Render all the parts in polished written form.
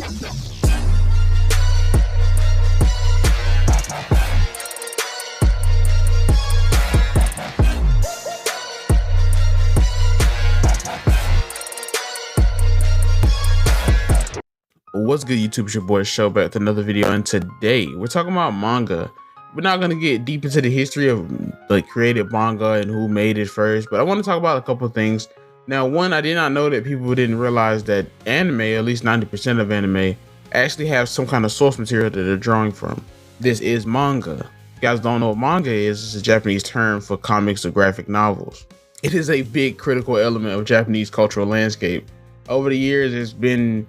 What's good, YouTube? It's your boy Show back with another video, and today we're talking about manga. We're not gonna get deep into the history of like created manga and who made it first, but I want to talk about a couple of things. Now, one, I did not know that people didn't realize that anime, at least 90% of anime, actually have some kind of source material that they're drawing from. This is manga. If you guys don't know what manga is, it's a Japanese term for comics or graphic novels. It is a big critical element of Japanese cultural landscape. Over the years, it's been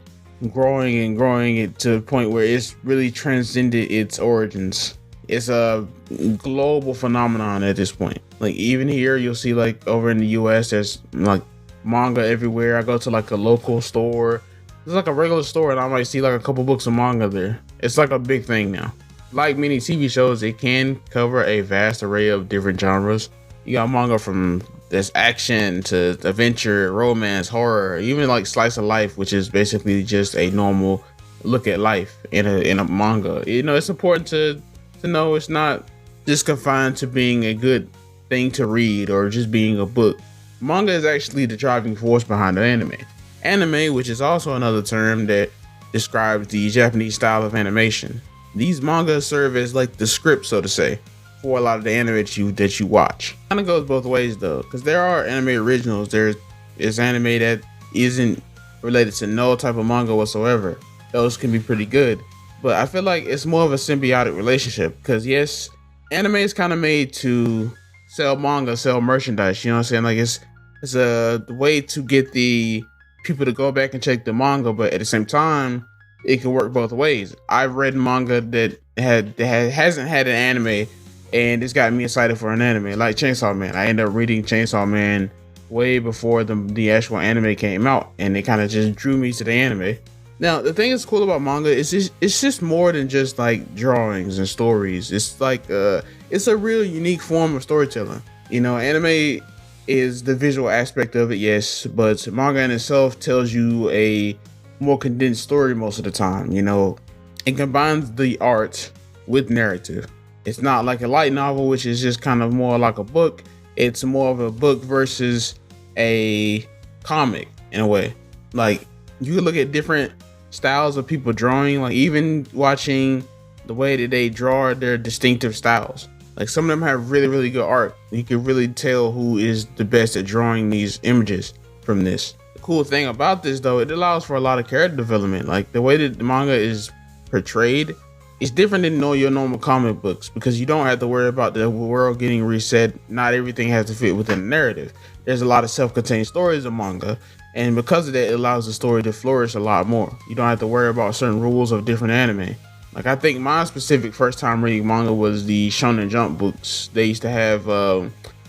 growing it to the point where it's really transcended its origins. It's a global phenomenon at this point. Like even here, you'll see like over in the US, there's like manga everywhere. I go to like a local store, it's like a regular store, and I might see like a couple books of manga there. It's like a big thing now. Like many TV shows, it can cover a vast array of different genres. You got manga from there's action to adventure, romance, horror, even like slice of life, which is basically just a normal look at life in a manga. You know, it's important to know it's not just confined to being a good thing to read or just being a book. Manga is actually the driving force behind the anime. Anime, which is also another term that describes the Japanese style of animation. These mangas serve as like the script, so to say, for a lot of the anime that you watch. Kind of goes both ways though, because there are anime originals. There is anime that isn't related to no type of manga whatsoever. Those can be pretty good, but I feel like it's more of a symbiotic relationship, because yes, anime is kind of made to sell manga, sell merchandise, you know what I'm saying? Like it's a way to get the people to go back and check the manga, but at the same time it can work both ways. I've read manga that hasn't had an anime, and it's got me excited for an anime, like Chainsaw Man. I ended up reading Chainsaw Man way before the actual anime came out, and it kind of just drew me to the anime. Now, the thing that's cool about manga is it's just more than just like drawings and stories. It's like it's a real unique form of storytelling. You know, anime is the visual aspect of it, yes, but manga in itself tells you a more condensed story most of the time. You know, it combines the art with narrative. It's not like a light novel, which is just kind of more like a book. It's more of a book versus a comic in a way. Like you can look at different styles of people drawing, like even watching the way that they draw their distinctive styles. Like some of them have really, really good art. You can really tell who is the best at drawing these images from this. The cool thing about this though, it allows for a lot of character development. Like the way that the manga is portrayed, it's different than your normal comic books, because you don't have to worry about the world getting reset. Not everything has to fit within the narrative. There's a lot of self-contained stories in manga, and because of that, it allows the story to flourish a lot more. You don't have to worry about certain rules of different anime. Like I think my specific first time reading manga was the Shonen Jump books. They used to have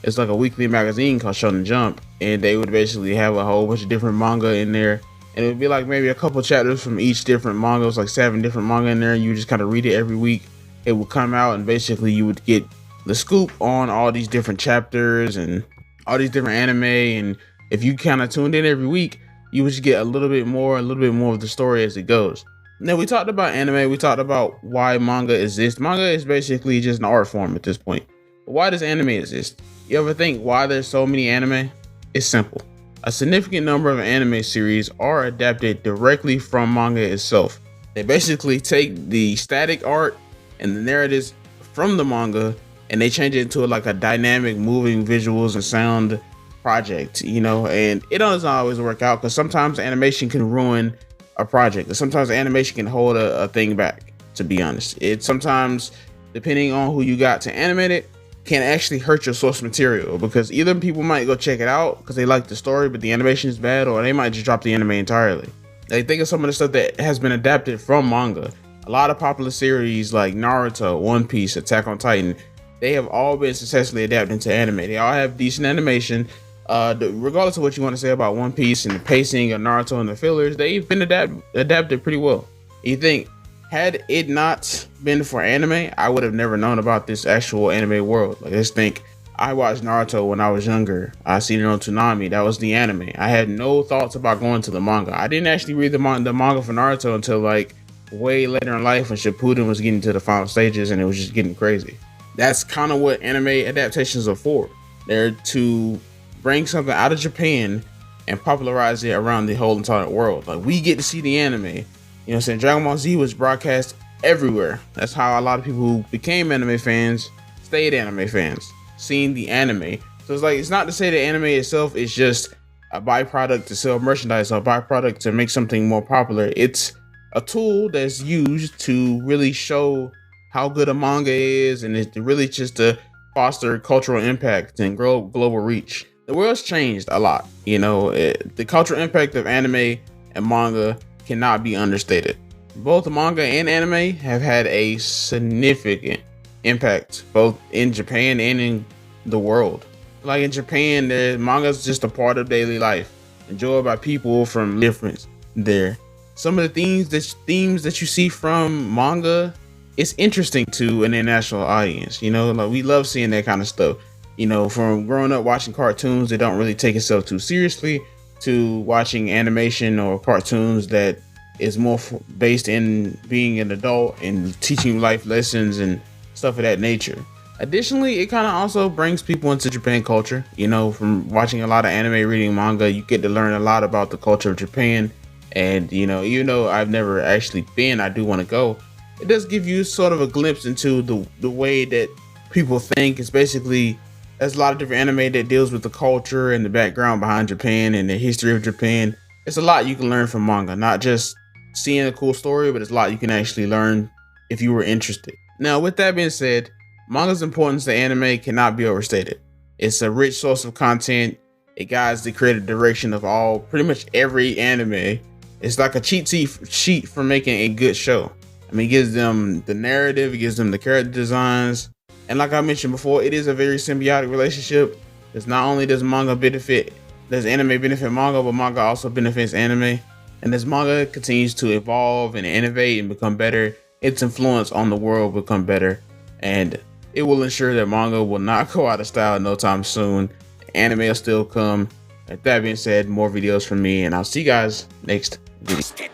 it's like a weekly magazine called Shonen Jump, and they would basically have a whole bunch of different manga in there. And it would be like maybe a couple chapters from each different manga. It was like 7 different manga in there. You just kind of read it every week. It would come out, and basically you would get the scoop on all these different chapters and all these different anime. And if you kind of tuned in every week, you would just get a little bit more of the story as it goes. Now, we talked about anime. We talked about why manga exists. Manga is basically just an art form at this point. But why does anime exist? You ever think why there's so many anime? It's simple. A significant number of anime series are adapted directly from manga itself. They basically take the static art and the narratives from the manga, and they change it into like a dynamic, moving visuals and sound project, you know, and it doesn't always work out, because sometimes animation can ruin a project, and sometimes animation can hold a thing back, to be honest. It sometimes, depending on who you got to animate it, can actually hurt your source material, because either people might go check it out because they like the story but the animation is bad, or they might just drop the anime entirely. Like think of some of the stuff that has been adapted from manga. A lot of popular series like Naruto, One Piece, Attack on Titan, they have all been successfully adapted into anime. They all have decent animation. Regardless of what you want to say about One Piece and the pacing of Naruto and the fillers, they've been adapted pretty well. You think, had it not been for anime, I would have never known about this actual anime world. Like, just think, I watched Naruto when I was younger. I seen it on Toonami. That was the anime. I had no thoughts about going to the manga. I didn't actually read the manga for Naruto until like way later in life when Shippuden was getting to the final stages and it was just getting crazy. That's kind of what anime adaptations are for. They're to bring something out of Japan and popularize it around the whole entire world. Like, we get to see the anime. You know what I'm saying? Dragon Ball Z was broadcast everywhere. That's how a lot of people who became anime fans stayed anime fans, seeing the anime. So it's like, it's not to say the anime itself is just a byproduct to sell merchandise or a byproduct to make something more popular. It's a tool that's used to really show how good a manga is, and it's really just to foster cultural impact and grow global reach. The world's changed a lot. You know, the cultural impact of anime and manga cannot be understated. Both manga and anime have had a significant impact both in Japan and in the world. Like in Japan, manga is just a part of daily life, enjoyed by people from different there. Some of the themes that you see from manga, it's interesting to an international audience. You know, like, we love seeing that kind of stuff. You know, from growing up watching cartoons that don't really take itself too seriously, to watching animation or cartoons that is more based in being an adult and teaching life lessons and stuff of that nature. Additionally, it kind of also brings people into Japan culture. You know, from watching a lot of anime, reading manga, you get to learn a lot about the culture of Japan. And, you know, even though I've never actually been, I do want to go. It does give you sort of a glimpse into the way that people think. It's basically, there's a lot of different anime that deals with the culture and the background behind Japan and the history of Japan. It's a lot you can learn from manga, not just seeing a cool story, but it's a lot you can actually learn if you were interested. Now, with that being said, manga's importance to anime cannot be overstated. It's a rich source of content. It guides the creative direction of pretty much every anime. It's like a cheat sheet for making a good show. I mean, it gives them the narrative, it gives them the character designs. And like I mentioned before, it is a very symbiotic relationship. Because not only does anime benefit manga, but manga also benefits anime. And as manga continues to evolve and innovate and become better, its influence on the world will become better. And it will ensure that manga will not go out of style no time soon. Anime will still come. With that being said, more videos from me, and I'll see you guys next video.